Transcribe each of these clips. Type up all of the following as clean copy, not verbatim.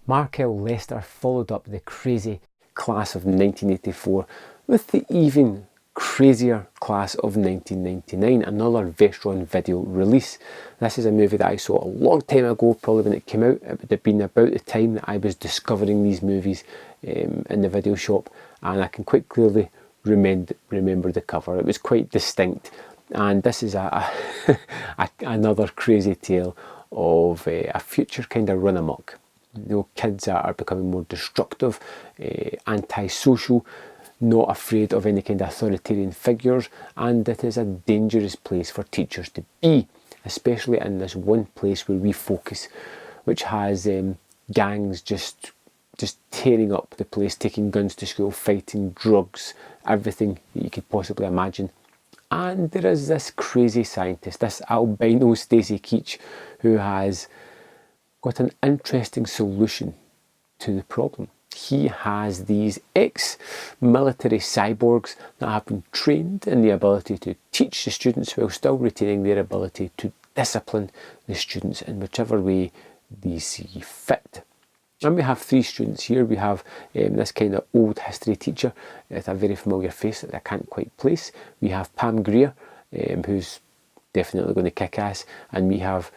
Markel Lester followed up the crazy class of 1984 with the even crazier class of 1999, another Vestron video release. This is a movie that I saw a long time ago, probably when it came out. It would have been about the time that I was discovering these movies in the video shop, and I can quite clearly remember the cover. It was quite distinct, and this is another crazy tale of a future kind of run amok. You know, kids that are becoming more destructive, antisocial, not afraid of any kind of authoritarian figures, and it is a dangerous place for teachers to be, especially in this one place where we focus, which has gangs just tearing up the place, taking guns to school, fighting, drugs, everything that you could possibly imagine. And there is this crazy scientist, this albino Stacy Keach, who has got an interesting solution to the problem. He has these ex-military cyborgs that have been trained in the ability to teach the students while still retaining their ability to discipline the students in whichever way they see fit. And we have three students here. We have this kind of old history teacher with a very familiar face that I can't quite place. We have Pam Grier, who's definitely going to kick ass. And we have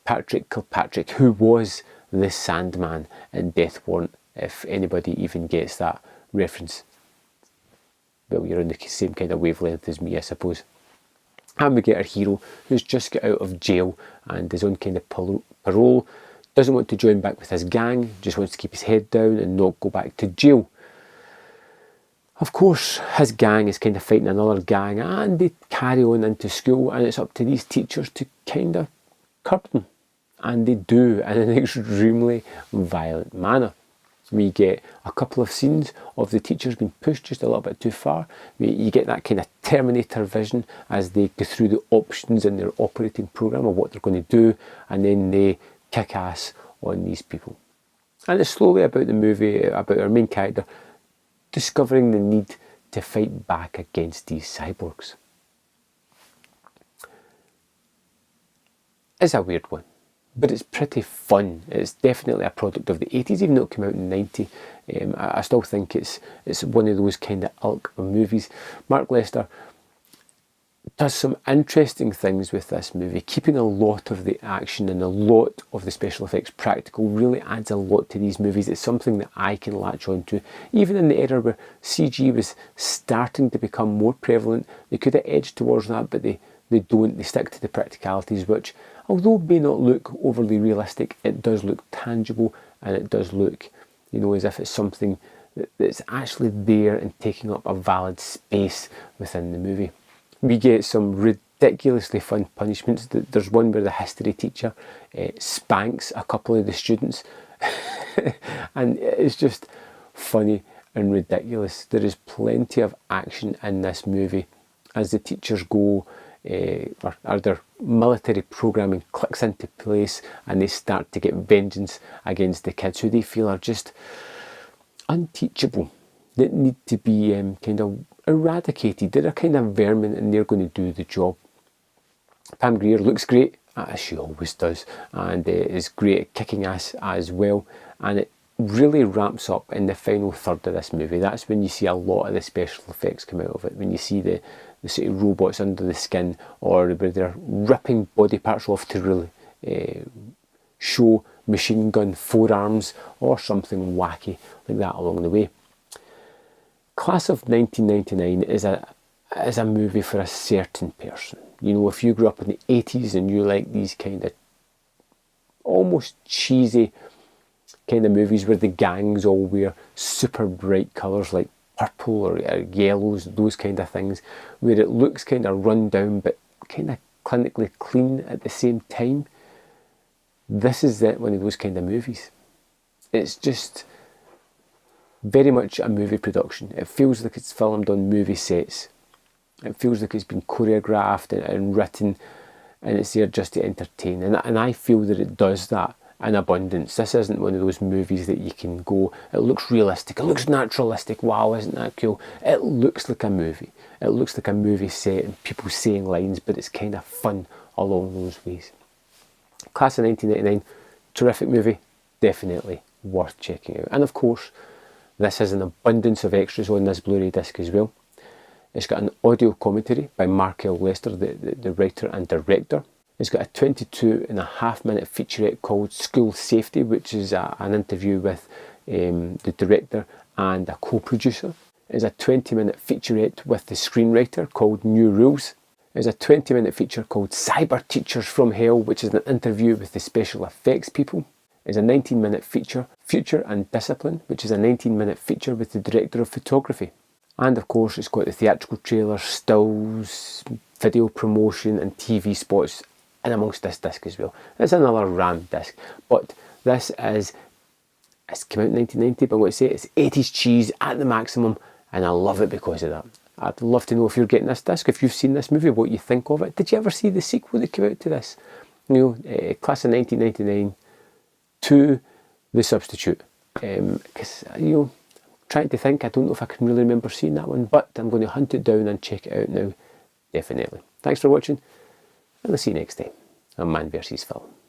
Patrick Kilpatrick, who was the Sandman in Death Warrant, if anybody even gets that reference. Well, you're on the same kind of wavelength as me, I suppose. And we get our hero, who's just got out of jail and is on kind of parole. Doesn't want to join back with his gang, just wants to keep his head down and not go back to jail. Of course, his gang is kind of fighting another gang, and they carry on into school, and it's up to these teachers to kind of curb them. And they do in an extremely violent manner. We get a couple of scenes of the teachers being pushed just a little bit too far. You get that kind of Terminator vision as they go through the options in their operating program of what they're going to do, and then they kick ass on these people. And it's slowly about the movie, about our main character discovering the need to fight back against these cyborgs. It's a weird one, but it's pretty fun. It's definitely a product of the 80s, even though it came out in 90. I still think it's one of those kind of ilk of movies. Mark Lester does some interesting things with this movie, keeping a lot of the action and a lot of the special effects practical. Really adds a lot to these movies. It's something that I can latch on to. Even in the era where CG was starting to become more prevalent, they could have edged towards that, but they don't. They stick to the practicalities, which, although may not look overly realistic, it does look tangible, and it does look, you know, as if it's something that's actually there and taking up a valid space within the movie. We get some ridiculously fun punishments. There's one where the history teacher spanks a couple of the students and it's just funny and ridiculous. There is plenty of action in this movie as the teachers go, or their military programming clicks into place, and they start to get vengeance against the kids who they feel are just unteachable, that need to be kind of eradicated. They're a kind of vermin and they're going to do the job. Pam Grier looks great, as she always does, and is great at kicking ass as well. And it really ramps up in the final third of this movie. That's when you see a lot of the special effects come out of it. When you see the sort of robots under the skin, or where they're ripping body parts off to really show machine gun forearms or something wacky like that along the way. Class of 1999 is a movie for a certain person. You know, if you grew up in the 80s and you like these kind of almost cheesy kind of movies where the gangs all wear super bright colours like purple or yellows, those kind of things, where it looks kind of run down but kind of clinically clean at the same time, this is one of those kind of movies. It's just very much a movie production. It feels like it's filmed on movie sets. It feels like it's been choreographed and written, and it's there just to entertain. And I feel that it does that in abundance. This isn't one of those movies that you can go, it looks realistic, it looks naturalistic, wow, isn't that cool? It looks like a movie. It looks like a movie set and people saying lines, but it's kind of fun along those ways. Class of 1999, terrific movie, definitely worth checking out. And of course, this has an abundance of extras on this Blu-ray disc as well. It's got an audio commentary by Mark L. Lester, the writer and director. It's got a 22.5-minute featurette called School Safety, which is an interview with the director and a co-producer. It's a 20-minute featurette with the screenwriter called New Rules. There's a 20-minute feature called Cyber Teachers from Hell, which is an interview with the special effects people. There's a 19-minute feature, Future and Discipline, which is a 19-minute feature with the director of photography. And of course, it's got the theatrical trailers, stills, video promotion and TV spots in amongst this disc as well. It's another RAM disc, but this is, it's came out in 1990, but I'm going to say it's 80s cheese at the maximum, and I love it because of that. I'd love to know if you're getting this disc, if you've seen this movie, what you think of it. Did you ever see the sequel that came out to this? Class of 1999 to The Substitute. Because, trying to think, I don't know if I can really remember seeing that one, but I'm going to hunt it down and check it out now, definitely. Thanks for watching, and I'll see you next time on Man vs Film.